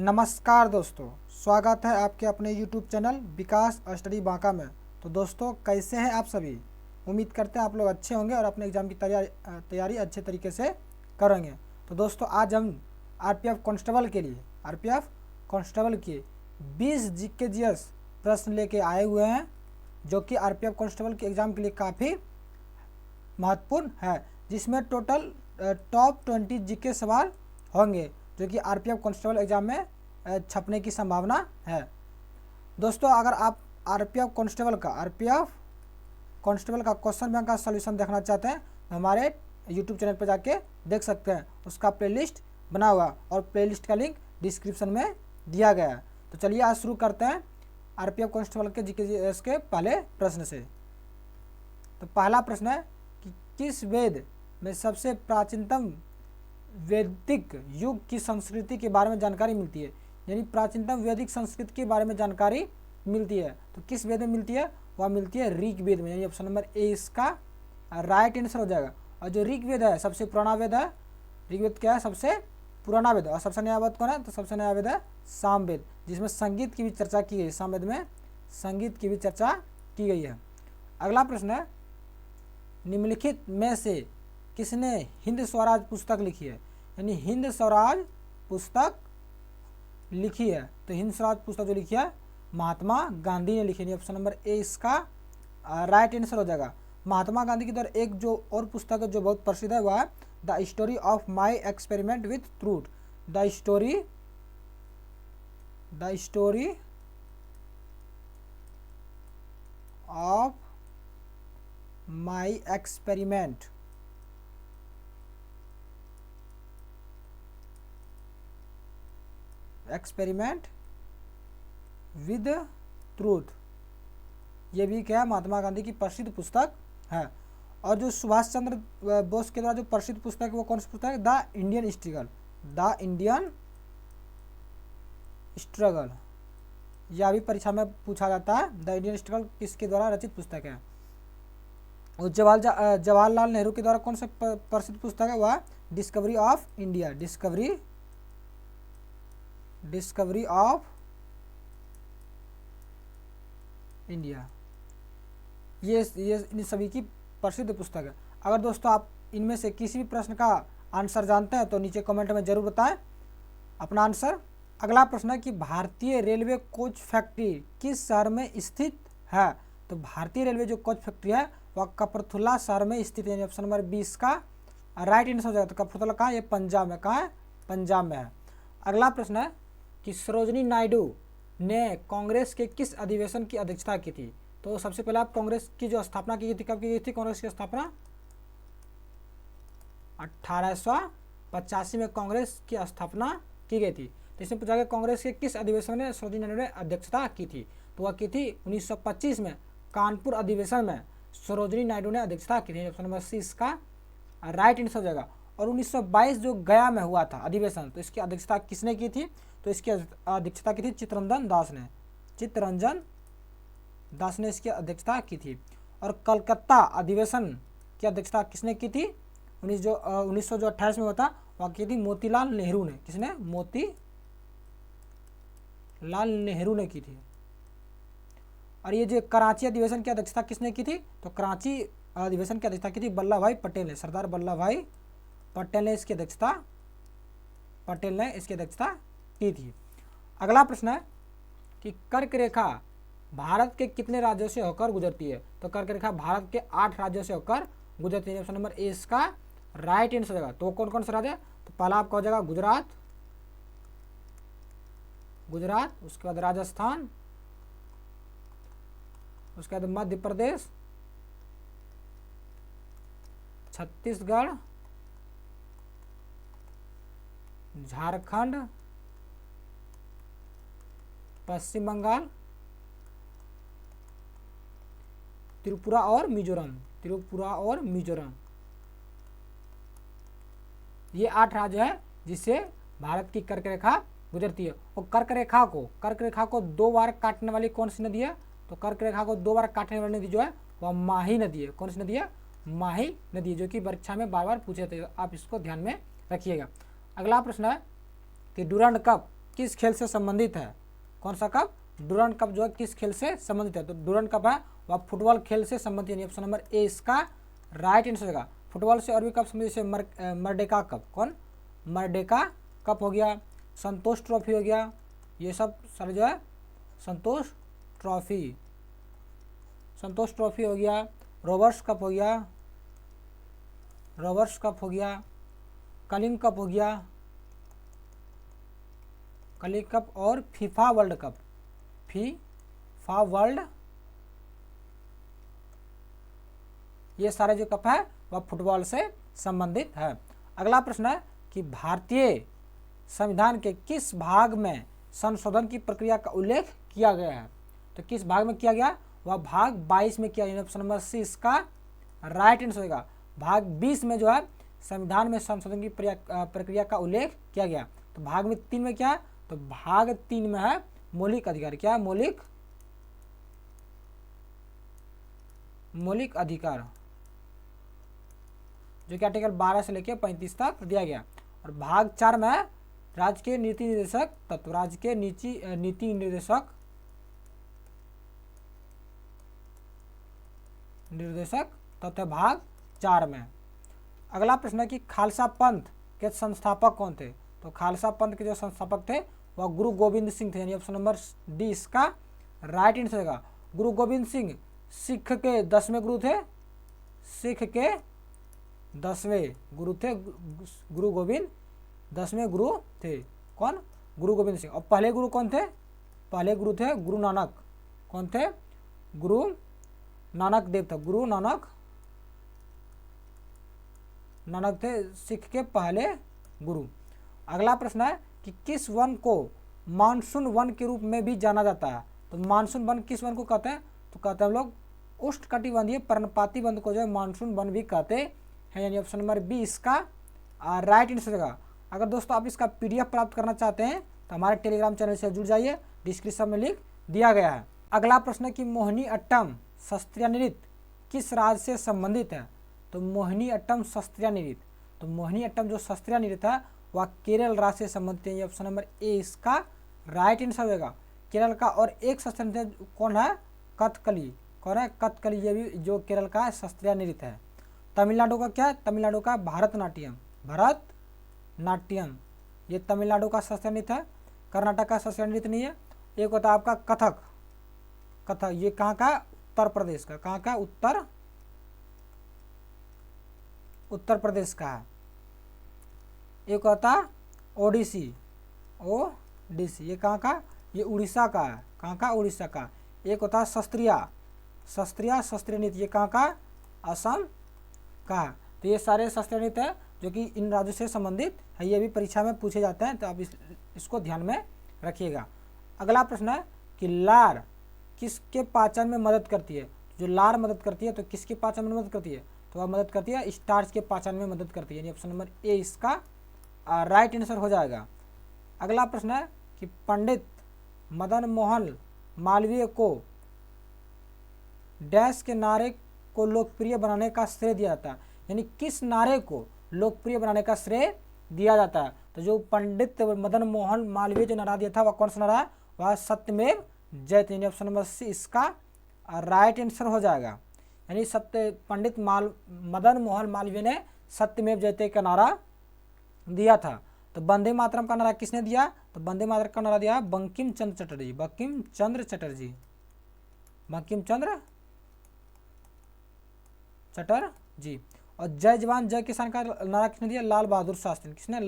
नमस्कार दोस्तों, स्वागत है आपके अपने YouTube चैनल विकास स्टडी बांका में। तो दोस्तों, कैसे हैं आप सभी? उम्मीद करते हैं आप लोग अच्छे होंगे और अपने एग्ज़ाम की तैयारी अच्छे तरीके से करेंगे। तो दोस्तों, आज हम आरपीएफ कांस्टेबल के 20 जीकेजीएस प्रश्न लेके आए हुए हैं, जो कि आरपीएफ कांस्टेबल के एग्ज़ाम के लिए काफ़ी महत्वपूर्ण है, जिसमें टोटल टॉप 20 जीके सवाल होंगे, जो कि आरपीएफ कांस्टेबल एग्ज़ाम में छपने की संभावना है। दोस्तों, अगर आप आरपीएफ कांस्टेबल का क्वेश्चन बैंक का सॉल्यूशन देखना चाहते हैं तो हमारे यूट्यूब चैनल पर जाके देख सकते हैं। उसका प्लेलिस्ट बना हुआ और प्लेलिस्ट का लिंक डिस्क्रिप्शन में दिया गया है। तो चलिए आज शुरू करते हैं आरपीएफ कांस्टेबल के जीकेजीएस के पहले प्रश्न से। तो पहला प्रश्न है कि किस वेद में सबसे प्राचीनतम वैदिक युग की संस्कृति के बारे में जानकारी मिलती है? यानी प्राचीनतम वैदिक संस्कृति के बारे में जानकारी मिलती है। तो किस वेद में मिलती है? वह मिलती है ऋग्वेद में, यानी ऑप्शन नंबर ए इसका राइट आंसर हो जाएगा। और जो ऋग्वेद है सबसे पुराना वेद है। ऋग्वेद क्या है? सबसे पुराना वेद। और सबसे नया वेद कौन है? तो सबसे नया वेद है सामवेद, जिसमें संगीत की भी चर्चा की गई है। सामवेद में संगीत की भी चर्चा की गई है। अगला प्रश्न है, निम्नलिखित में से किसने हिंद स्वराज पुस्तक लिखी है? यानी हिंद स्वराज पुस्तक लिखी है। तो हिंद स्वराज पुस्तक जो लिखी है महात्मा गांधी ने लिखी है। ऑप्शन नंबर ए इसका राइट आंसर हो जाएगा। महात्मा गांधी की तरह एक जो और पुस्तक है जो बहुत प्रसिद्ध है, वह है the story of my experiment with truth. The story of my experiment with truth, ये भी क्या है? महात्मा गांधी की प्रसिद्ध पुस्तक है। और जो सुभाष चंद्र बोस के द्वारा जो प्रसिद्ध पुस्तक है वो कौन सी पुस्तक है? The Indian struggle. यह भी परीक्षा में पूछा जाता है। द इंडियन स्ट्रगल किसके द्वारा रचित पुस्तक है? और जवाहरलाल नेहरू के द्वारा कौन सा प्रसिद्ध पुस्तक है? वह discovery of India. Discovery of India, ये इन सभी की प्रसिद्ध पुस्तक है। अगर दोस्तों आप इनमें से किसी भी प्रश्न का आंसर जानते हैं तो नीचे कमेंट में जरूर बताएं अपना आंसर। अगला प्रश्न है कि भारतीय रेलवे कोच फैक्ट्री किस शहर में स्थित है? तो भारतीय रेलवे जो कोच फैक्ट्री है वह कपूरथला शहर में स्थित है। ऑप्शन नंबर 20 का राइट आंसर हो जाएगा। तो कपूरथला कहाँ है? ये पंजाब में। कहाँ है? पंजाब में है। अगला प्रश्न है कि सरोजिनी नायडू ने कांग्रेस के किस अधिवेशन की अध्यक्षता की थी? तो सबसे पहले आप कांग्रेस की जो स्थापना की गई थी, कब की गई थी कांग्रेस की स्थापना? 1885 में कांग्रेस की स्थापना की गई थी। तो इसमें पूछा गया कांग्रेस के किस अधिवेशन में सरोजिनी नायडू ने अध्यक्षता की थी? तो वह की थी 1925 में कानपुर अधिवेशन में सरोजिनी नायडू ने अध्यक्षता की थी। ऑप्शन नंबर सी इसका राइट आंसर हो जाएगा। और 1922 जो गया में हुआ था अधिवेशन, तो इसकी अध्यक्षता किसने की थी? तो इसकी अध्यक्षता की थी चित्तरंजन दास ने इसकी अध्यक्षता की थी। और कलकत्ता अधिवेशन की अध्यक्षता किसने की थी? 1928 में हुआ था, वह की थी मोतीलाल नेहरू ने। किसने? मोतीलाल नेहरू ने की थी। और ये जो कराची अधिवेशन की अध्यक्षता किसने की थी? तो कराची अधिवेशन की अध्यक्षता की थी वल्लभ भाई पटेल ने। सरदार वल्लभ भाई पटेल ने इसकी अध्यक्षता की थी। अगला प्रश्न है कि कर्क रेखा भारत के कितने राज्यों से होकर गुजरती है? तो कर्क रेखा भारत के 8 राज्यों से होकर गुजरती है। ऑप्शन नंबर ए इसका राइट आंसर हो जाएगा। तो कौन कौन सा राज्य है? तो पहला आपका हो जाएगा गुजरात, उसके बाद राजस्थान, उसके बाद मध्य प्रदेश, छत्तीसगढ़, झारखंड, पश्चिम बंगाल, त्रिपुरा और मिजोरम। ये 8 राज्य है जिससे भारत की कर्क रेखा गुजरती है। और कर्क रेखा को 2 बार काटने वाली कौन सी नदी है? तो कर्क रेखा को 2 बार काटने वाली नदी जो है वह माही नदी है। कौन सी नदी है? माही नदी, जो कि परीक्षा में बार पूछे थे। आप इसको ध्यान में रखिएगा। अगला प्रश्न है कि डूरांड कप किस खेल से संबंधित है? कौन सा कप? डूरंड कप जो है किस खेल से संबंधित है? तो डूरंड कप है वह फुटबॉल खेल से संबंधित, यानी ऑप्शन नंबर ए इसका राइट आंसर होगा। फुटबॉल से और भी कप संबंधित, जैसे मर्डेका कप, कौन? मर्डेका कप हो गया, संतोष ट्रॉफी हो गया, ये सब सारे जो है संतोष ट्रॉफी हो गया, रॉबर्ट्स कप हो गया, कलिंग कप हो गया, कलिंग कप और FIFA world cup, FIFA world, ये सारे जो कप है वह फुटबॉल से संबंधित है। अगला प्रश्न है कि भारतीय संविधान के किस भाग में संशोधन की प्रक्रिया का उल्लेख किया गया है? तो किस भाग में किया गया? वह भाग 22 में किया गया, ऑप्शन नंबर सी इसका राइट आंसर होगा। भाग 20 में जो है संविधान में संशोधन की प्रक्रिया का उल्लेख किया गया। तो भाग में 3 में क्या है? तो भाग 3 में है मौलिक अधिकार। क्या है? मौलिक अधिकार, जो कि आर्टिकल 12 से लेकर 35 तक दिया गया। और भाग 4 में है राज्य के नीति निर्देशक तत्व, राज्य के नीति निर्देशक तत्व भाग 4 में। अगला प्रश्न है कि खालसा पंथ के संस्थापक कौन थे? तो खालसा पंथ के जो संस्थापक थे वह गुरु गोविंद सिंह थे, यानी ऑप्शन नंबर डी इसका राइट आंसर होगा। गुरु गोविंद सिंह सिख के 10वें गुरु थे, सिख के 10वें गुरु थे, गुरु गोविंद 10वें गुरु थे। कौन? गुरु गोविंद सिंह। और पहले गुरु कौन थे? पहले गुरु थे गुरु नानक। कौन थे? गुरु नानक देव था, गुरु नानक थे सिख के पहले गुरु। अगला प्रश्न है कि किस वन को मानसून वन के रूप में भी जाना जाता है? तो मानसून वन किस वन को कहते हैं? तो कहते हैं हम लोग उष्णकटिबंधीय पर्णपाती वन को जो है मानसून वन भी कहते हैं, यानी ऑप्शन नंबर बी इसका राइट आंसर होगा। अगर दोस्तों आप इसका PDF प्राप्त करना चाहते हैं तो हमारे टेलीग्राम चैनल से जुड़ जाइए, डिस्क्रिप्शन में लिंक दिया गया है। अगला प्रश्न है कि मोहिनी अट्टम शास्त्रीय नृत्य किस राज्य से संबंधित है? तो मोहिनी अट्टम शास्त्रीय नृत्य, तो मोहिनी अट्टम जो शास्त्रीय नृत्य है वह केरल राज्य से संबंधित है, ऑप्शन नंबर ए इसका राइट आंसर होगा। केरल का और एक शास्त्रीय नृत्य कौन है? कथकली। कौन है? कथकली, ये भी जो केरल का शास्त्रीय नृत्य है। तमिलनाडु का क्या है? तमिलनाडु का भरतनाट्यम, ये तमिलनाडु का शास्त्रीय नृत्य है। कर्नाटक का शास्त्रीय नृत्य नहीं है। एक होता है आपका कथक, ये कहाँ का? उत्तर प्रदेश का। कहाँ का? उत्तर प्रदेश का है। एक होता ओडिसी, ये कहाँ का? ये उड़ीसा का है। कहाँ का? उड़ीसा का। एक होता है शास्त्रीय नृत्य, ये कहाँ का? असम का। तो ये सारे शास्त्रीय नृत्य है जो कि इन राज्यों से संबंधित है, ये भी परीक्षा में पूछे जाते हैं, तो आप इसको ध्यान में रखिएगा। अगला प्रश्न है कि लार किसके पाचन में मदद करती है? जो लार मदद करती है तो किसके पाचन में मदद करती है? तो वह मदद करती है स्टार्च के पाचन में मदद करती है, यानी ऑप्शन नंबर ए इसका राइट आंसर हो जाएगा। अगला प्रश्न है कि पंडित मदन मोहन मालवीय को डैश के नारे को लोकप्रिय बनाने का श्रेय दिया जाता है, यानी किस नारे को लोकप्रिय बनाने का श्रेय दिया जाता है? तो जो पंडित मदन मोहन मालवीय जो नारा दिया था वह कौन सा नारा है? वह सत्यमेव जयते, यानी ऑप्शन नंबर सी इसका राइट आंसर हो जाएगा। यानी पंडित मदन मोहन मालवीय ने सत्यमेव जयते का नारा दिया था। तो वंदे मातरम का नारा किसने दिया? तो वंदे मातरम का नारा दिया बंकिम चंद्र चटर्जी। और जय जवान जय किसान का नारा किसने दिया? लाल बहादुर शास्त्री। किसने?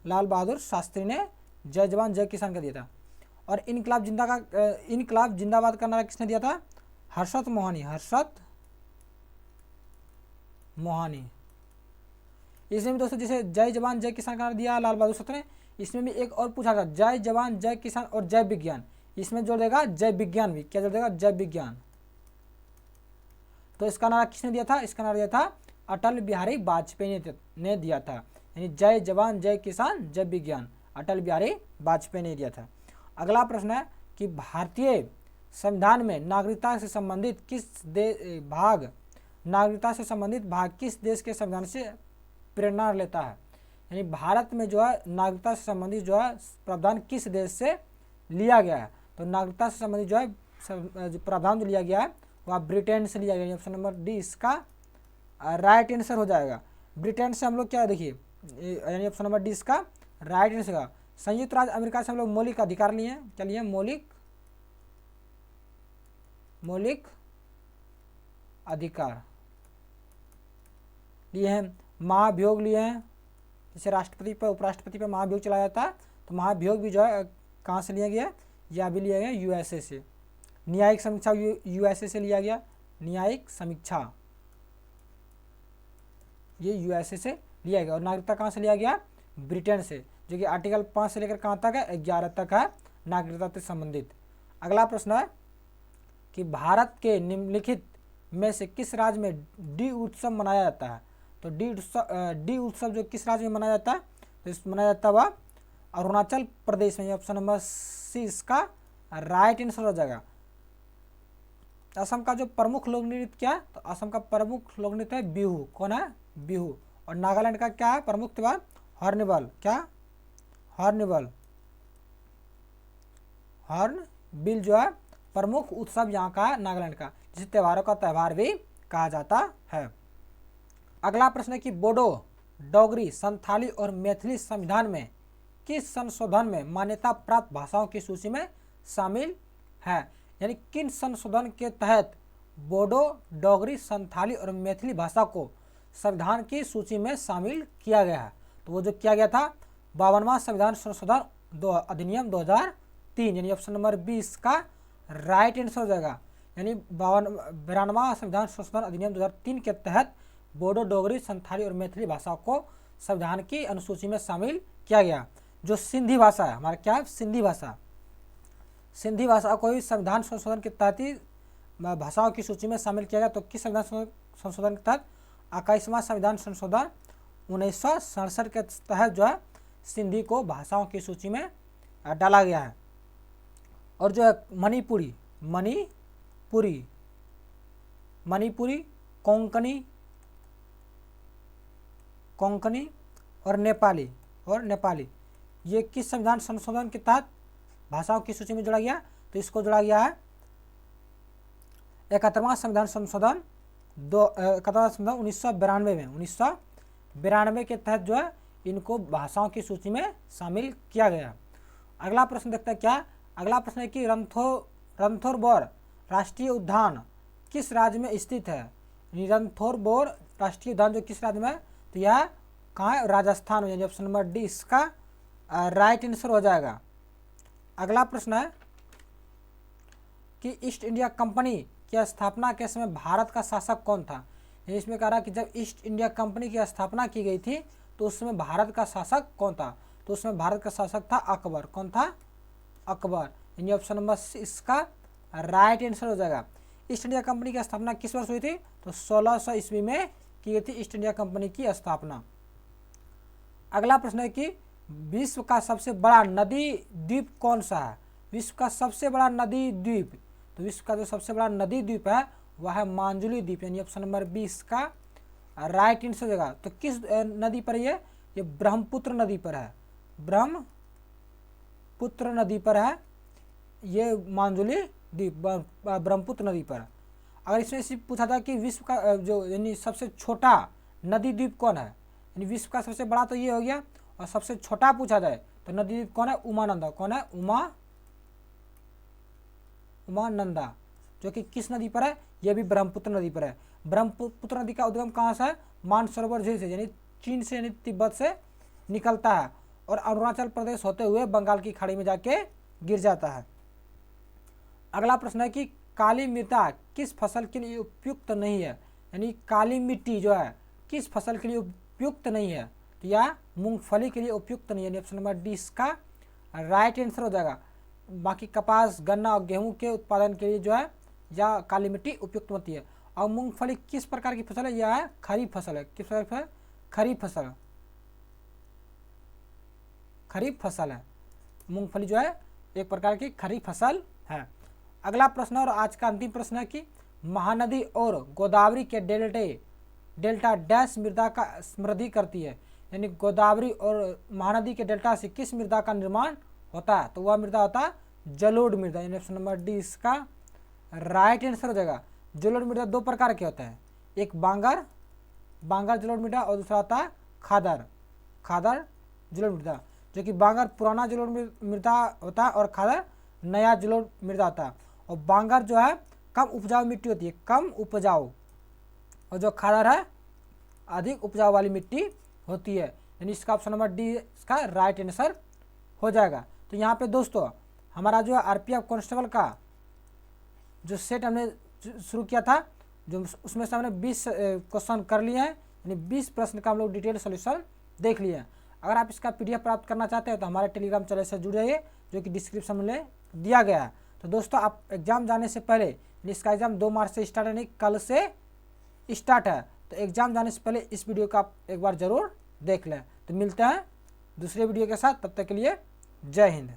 लाल बहादुर शास्त्री ने जय जवान जय किसान का दिया था। और इनकलाब जिंदाबाद का नारा किसने दिया था? हर्षद मोहानी। इसमें भी दोस्तों जैसे जय जवान जय किसान का नारा दिया लाल बहादुर शास्त्री ने, इसमें भी एक और पूछा था जय जवान जय किसान और जय विज्ञान, इसमें जोड़ देगा जय विज्ञान भी। क्या जोड़ देगा? जय विज्ञान। तो इसका नारा किसने दिया था? इसका नारा दिया था अटल बिहारी वाजपेयी ने दिया था, यानी जय जवान जय किसान जय विज्ञान अटल बिहारी वाजपेयी ने दिया था। अगला प्रश्न है कि भारतीय संविधान में नागरिकता से संबंधित भाग किस देश के संविधान से प्रेरणा लेता है? यानी भारत में जो है नागरिकता से संबंधित जो है प्रावधान किस देश से लिया गया है? तो नागरिकता से संबंधित जो है जो प्रावधान जो लिया गया है वह ब्रिटेन से लिया गया। ऑप्शन नंबर डी इसका राइट आंसर हो जाएगा। ब्रिटेन से हम लोग क्या देखिए, यानी ऑप्शन नंबर डी इसका राइट आंसर का। संयुक्त राज्य अमेरिका से हम लोग मौलिक अधिकार लिए हैं, क्या लिए? मौलिक अधिकार लिए हैं। महाभियोग लिए हैं, जैसे राष्ट्रपति पर उपराष्ट्रपति पर महाभियोग चलाया जाता है, तो महाभियोग भी जो है कहाँ से लिया गया? यह भी लिया गया यूएसए से। न्यायिक समीक्षा यूएसए से लिया गया, न्यायिक समीक्षा ये यूएसए से लिया गया। और नागरिकता कहाँ से लिया गया? ब्रिटेन से, जो कि आर्टिकल 5 से लेकर कहाँ तक है? 11 तक है नागरिकता से संबंधित। अगला प्रश्न है कि भारत के निम्नलिखित में से किस राज्य में डी उत्सव मनाया जाता है? तो डी उत्सव जो किस राज्य में मनाया जाता है? तो इस मनाया जाता हुआ अरुणाचल प्रदेश में। ऑप्शन नंबर सी इसका राइट आंसर हो जाएगा। असम का जो प्रमुख लोक नृत्य क्या है? तो असम का प्रमुख लोक नृत्य है बिहू। कौन है? बिहू। और नागालैंड का क्या है प्रमुख त्योहार? हॉर्नबिल। क्या? हॉर्नबिल जो है प्रमुख उत्सव यहाँ का है नागालैंड का, जिसे त्योहारों का त्यौहार भी कहा जाता है। अगला प्रश्न है कि बोडो, डोगरी, संथाली और मैथिली संविधान में किस संशोधन में मान्यता प्राप्त भाषाओं की सूची में शामिल है? यानी किन संशोधन के तहत बोडो, डोगरी, संथाली और मैथिली भाषा को संविधान की सूची में शामिल किया गया है? तो वो जो किया गया था 52वां संविधान संशोधन अधिनियम 2003, यानी ऑप्शन नंबर 20 का राइट आंसर हो जाएगा। यानी 52वां संविधान संशोधन अधिनियम 2003 के तहत बोडो, डोगरी, संथाली और मैथिली भाषा को संविधान की अनुसूची में शामिल किया गया। जो सिंधी भाषा है हमारा, क्या है? सिंधी भाषा को भी संविधान संशोधन के तहत ही भाषाओं की सूची में शामिल किया गया। तो किस संविधान संशोधन के तहत? 21वां संविधान संशोधन 1967 के तहत जो है सिंधी को भाषाओं की सूची में डाला गया है। और जो है मणिपुरी, कोंकणी और नेपाली ये किस संविधान संशोधन के तहत भाषाओं की सूची में जोड़ा गया? तो इसको जोड़ा गया है 71वां संविधान संशोधन 1992 में। 1992 के तहत जो है इनको भाषाओं की सूची में शामिल किया गया। अगला प्रश्न देखते हैं क्या? अगला प्रश्न है कि रणथोरबोर राष्ट्रीय उद्यान किस राज्य में स्थित है? रणथोरबोर राष्ट्रीय उद्यान जो किस राज्य में है? तो यह कहाँ है? राजस्थान में। ऑप्शन नंबर डी इसका राइट आंसर हो जाएगा। अगला प्रश्न है कि ईस्ट इंडिया कंपनी की स्थापना के समय भारत का शासक कौन था? इसमें कह रहा है कि जब ईस्ट इंडिया कंपनी की स्थापना की गई थी तो उसमें भारत का शासक कौन था? तो उसमें भारत का शासक था अकबर। कौन था? अकबर। यानी ऑप्शन नंबर सी इसका राइट आंसर हो जाएगा। ईस्ट इंडिया कंपनी की स्थापना किस वर्ष हुई थी? तो 1600 ईस्वी में की गई थी ईस्ट इंडिया कंपनी की स्थापना। अगला प्रश्न है कि विश्व का सबसे बड़ा नदी द्वीप कौन सा है? विश्व का सबसे बड़ा नदी द्वीप, तो विश्व का जो सबसे बड़ा नदी द्वीप है वह है मांजुली द्वीप। यानी ऑप्शन नंबर 20 का राइट आंसर हो जाएगा। तो किस नदी पर ये ब्रह्मपुत्र नदी पर है। ब्रह्मपुत्र नदी पर है ये मांजुली द्वीप, ब्रह्मपुत्र नदी पर। अगर इसमें से पूछा था कि विश्व का जो यानी सबसे छोटा नदी द्वीप कौन है, यानी विश्व का सबसे बड़ा तो ये हो गया, और सबसे छोटा पूछा जाए तो नदी द्वीप कौन है? उमानंदा। कौन है? उमानंदा, जो कि किस नदी पर है? यह भी ब्रह्मपुत्र नदी पर है। ब्रह्मपुत्र नदी का उद्गम कहाँ से है? मानसरोवर झील से, यानी चीन से यानी तिब्बत से निकलता है और अरुणाचल प्रदेश होते हुए बंगाल की खाड़ी में जाके गिर जाता है। अगला प्रश्न है कि काली मृदा किस फसल के लिए उपयुक्त नहीं है? यानी काली मिट्टी जो है किस फसल के लिए उपयुक्त नहीं है? तो यह मूंगफली के लिए उपयुक्त नहीं है। यानी ऑप्शन नंबर डी इसका राइट आंसर हो जाएगा। बाकी कपास, गन्ना और गेहूं के उत्पादन के लिए जो है यह काली मिट्टी उपयुक्त होती है। और मूंगफली किस प्रकार की फसल है? यह है खरीफ फसल है। किस प्रकार की? खरीफ फसल है। मूंगफली जो है एक प्रकार की खरीफ फसल है। अगला प्रश्न और आज का अंतिम प्रश्न है कि महानदी और गोदावरी के डेल्टा डैश मृदा का समृद्धि करती है। यानी गोदावरी और महानदी के डेल्टा से किस मृदा का निर्माण होता है? तो वह मृदा होता है जलोढ़ मृदा, यानी ऑप्शन नंबर डी इसका राइट आंसर हो जाएगा। जलोढ़ मृदा दो प्रकार के होते हैं, एक बांगर जलोढ़ मृदा और दूसरा होता है खादर जलोढ़ मृदा, जो कि बांगर पुराना जलोढ़ मृदा होता है और खादर नया जलोढ़ मृदा होता है। और बांगर जो है कम उपजाऊ मिट्टी होती है, कम उपजाऊ, और जो खादर है अधिक उपजाऊ वाली मिट्टी होती है, यानी इसका ऑप्शन नंबर डी इसका राइट आंसर हो जाएगा। तो यहाँ पे दोस्तों हमारा जो है आरपीएफ कांस्टेबल का जो सेट हमने शुरू किया था, जो उसमें से हमने 20 क्वेश्चन कर लिए हैं, यानी 20 प्रश्न का हम लोग डिटेल सोल्यूशन देख लिए हैं। अगर आप इसका पीडीएफ प्राप्त करना चाहते हैं तो हमारे टेलीग्राम चैनल से जुड़ जाइए, जो कि डिस्क्रिप्शन में दिया गया है। तो दोस्तों आप एग्जाम जाने से पहले, इसका एग्जाम 2 मार्च से स्टार्ट है, यानी कल से स्टार्ट है, तो एग्जाम जाने से पहले इस वीडियो का आप एक बार जरूर देख लें। तो मिलते हैं दूसरे वीडियो के साथ, तब तक के लिए जय हिंद।